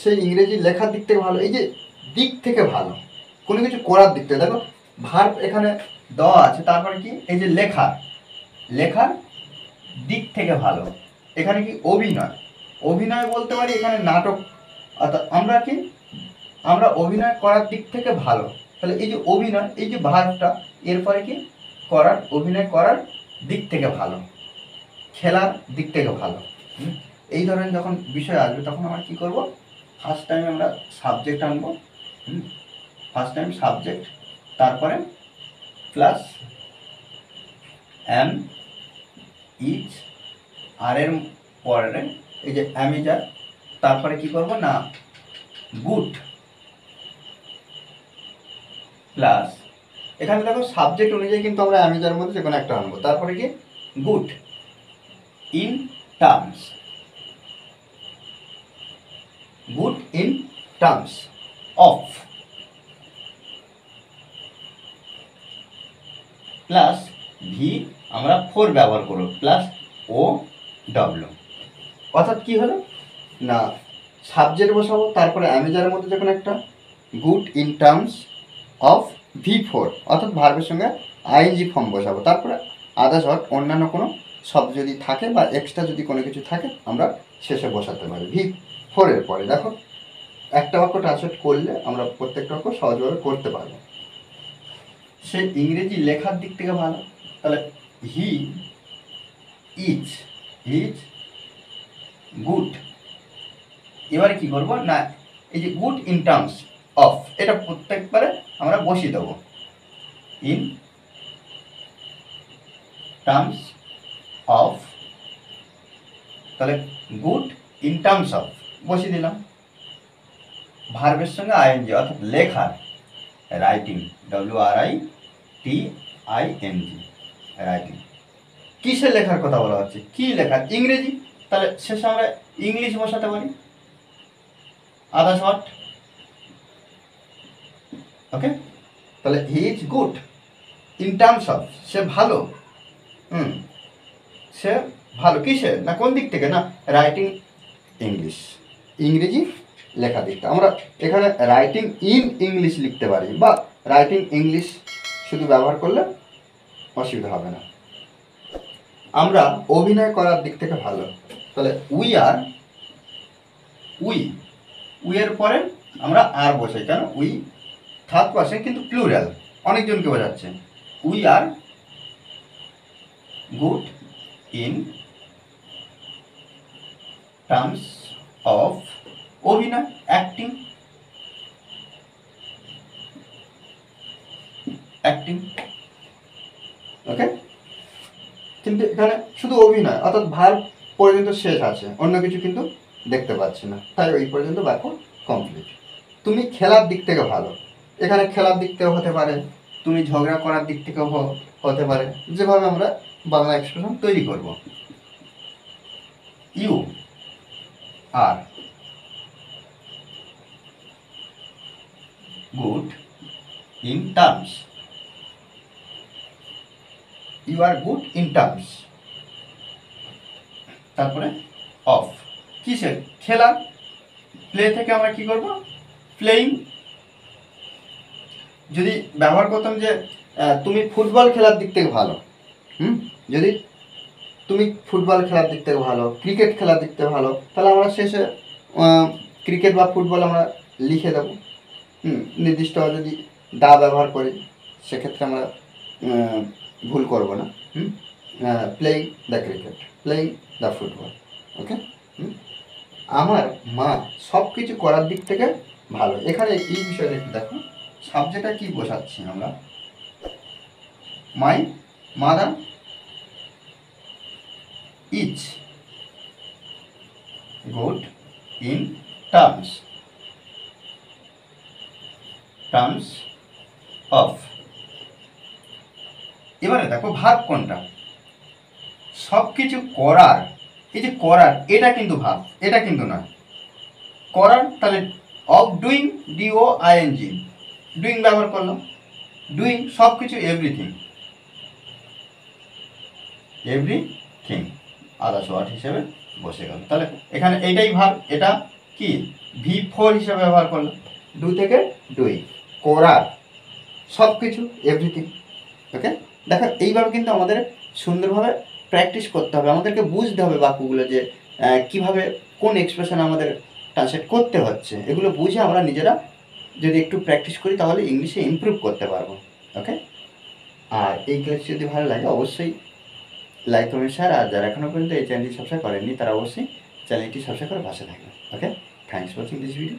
সে ইংরেজি লেখার দিক থেকে ভালো। এই যে দিক থেকে ভালো, কোনো কিছু করার দিক থেকে, দেখো ভার্ব এখানে দেওয়া আছে, তারপরে কি এই যে লেখার দিক থেকে ভালো। এখানে কি অভিনয়, অভিনয় বলতে পারি এখানে নাটক, অর্থাৎ আমরা অভিনয় করার দিক থেকে ভালো। তাহলে এই যে অভিনয়, এই যে ভার্বটা, এরপরে কি অভিনয় করার দিক থেকে ভালো, খেলার দিক থেকে ভালো। এই ধরনের যখন বিষয় আসবে তখন আমরা কি করব, ফার্স্ট টাইম আমরা সাবজেক্ট আনবো। ফার্স্ট টাইম সাবজেক্ট, তারপরে প্লাস অ্যাম, ইজ, আর এর পরে এই যে অ্যামিজার, তারপরে কি করব না গুড, প্লাস এখানে দেখো সাবজেক্ট অনুযায়ী কিন্তু আমরা অ্যামিজার মধ্যে যে কোনো একটা আনবো, তারপরে কি good in terms, good in terms of, plus V আমরা ফোর ব্যবহার করব, প্লাস ও ডব্লিউ। অর্থাৎ কি হলো না সাবজেক্ট বসাবো, তারপরে অ্যামিজারের মধ্যে যখন একটা good in terms of V4, অর্থাৎ ভার্বের সঙ্গে আইএনজি ফর্ম বসাবো, তারপরে আদার্স অন্যান্য কোনো শব্দ যদি থাকে বা এক্সট্রা যদি কোনো কিছু থাকে আমরা শেষে বসাতে পারি V4 এর পরে। দেখো একটা বাক্য ট্রান্সলেট করলে আমরা প্রত্যেকটা বাক্য সহজভাবে করতে পারবো। সে ইংরেজি লেখার দিক থেকে ভালো, তাহলে হি ইজ গুড। এবারে কি করবো না এই যে গুড ইন টার্মস অফ, এটা প্রত্যেকবারে আমরা বসিয়ে দেবো, ইন টার্মস অফ, তাহলে গুড ইন টার্মস অফ বসিয়ে দিলাম, ভার্বের সঙ্গে আইএনজি, অর্থাৎ লেখার, রাইটিং, WRITING, রাইটিং। কিসের লেখার কথা বলা হচ্ছে, কি লেখা, ইংরেজি, তাহলে শেষে আমরা ইংলিশ বসাতে পারি, আদার্স হোয়াট। ওকে, তাহলে he is good in terms of, সে ভালো, সে ভালো কিসের না কোন দিক থেকে না রাইটিং ইংলিশ, ইংরেজি লেখা দিকটা। আমরা এখানে রাইটিং ইন ইংলিশ লিখতে পারি, বা রাইটিং ইংলিশ শুধু ব্যবহার করলে অসুবিধা হবে না। আমরা অভিনয় করার দিক থেকে ভালো, তাহলে উই এর পরে আমরা আর বসাই, কেন উই থার্ড পারসন কিন্তু প্লুরাল, অনেকজনকে বোঝাচ্ছে। We are good in terms of অভিনয়, অ্যাক্টিং, ওকে। কিন্তু এখানে শুধু অভিনয় অর্থাৎ ভার্ব পর্যন্ত শেষ আছে, অন্য কিছু কিন্তু দেখতে পাচ্ছি না, তাই ওই পর্যন্ত বাক্য কমপ্লিট। তুমি খেলার দিক থেকে ভালো, এখানে খেলার দিক থেকে হতে পারে, তুমি ঝগড়া করার দিক থেকেও হতে পারে, যেভাবে আমরা বাংলা এক্সপ্রেশন তৈরি করব। You are good in terms, you are good in terms, তারপরে অফ, কিসের, খেলা, প্লে থেকে আমরা কি করব প্লেইং। যদি ব্যবহার করতাম যে তুমি ফুটবল খেলার দিক থেকে ভালো, যদি তুমি ফুটবল খেলার দিক থেকে ভালো, ক্রিকেট খেলার দিক থেকে ভালো, তাহলে আমরা শেষে ক্রিকেট বা ফুটবল আমরা লিখে দেব। নির্দিষ্ট যদি দা ব্যবহার করি সেক্ষেত্রে আমরা ভুল করব না। Playing the cricket, playing the football, okay. আমার মা সব কিছু করার দিক থেকে ভালো, এখানে এই বিষয়টা একটু দেখো, সাবজেক্টটা কি বোঝাচ্ছি আমরা, my mother is good in terms of. এবারে দেখো ভার্ব কোনটা, সব কিছু করার, এই যে করার এটা কিন্তু ভার্ব, এটা কিন্তু নয় করার, তাহলে অফ ডুইং, DOING, ডুইং ব্যবহার করলাম, ডুইং সব কিছু, এভরিথিং আদার্স ওয়ার্ড হিসেবে বসে গেল। তাহলে এখানে এইটাই ভার্ব, এটা কি V4 হিসাবে ব্যবহার করলাম, ডু থেকে ডুই, করার, সব কিছু, এভরিথিং। ওকে, দেখো এইভাবে কিন্তু আমাদের সুন্দরভাবে প্র্যাকটিস করতে হবে, আমাদেরকে বুঝতে হবে বাক্যগুলো যে কিভাবে কোন এক্সপ্রেশন আমাদের ট্রান্সলেট করতে হচ্ছে, এগুলো বুঝে আমরা নিজেরা যদি একটু প্র্যাকটিস করি তাহলে ইংলিশে ইমপ্রুভ করতে পারবো। ওকে, আর এই ক্লাস যদি ভালো লাগে অবশ্যই লাইক কমেন্ট শেয়ার, আর যারা এখনও পর্যন্ত এই চ্যানেলটি সাবস্ক্রাইব করেননি তারা অবশ্যই চ্যানেলটি সাবস্ক্রাইব করে পাশে থাকবেন। Okay, thanks for watching this video.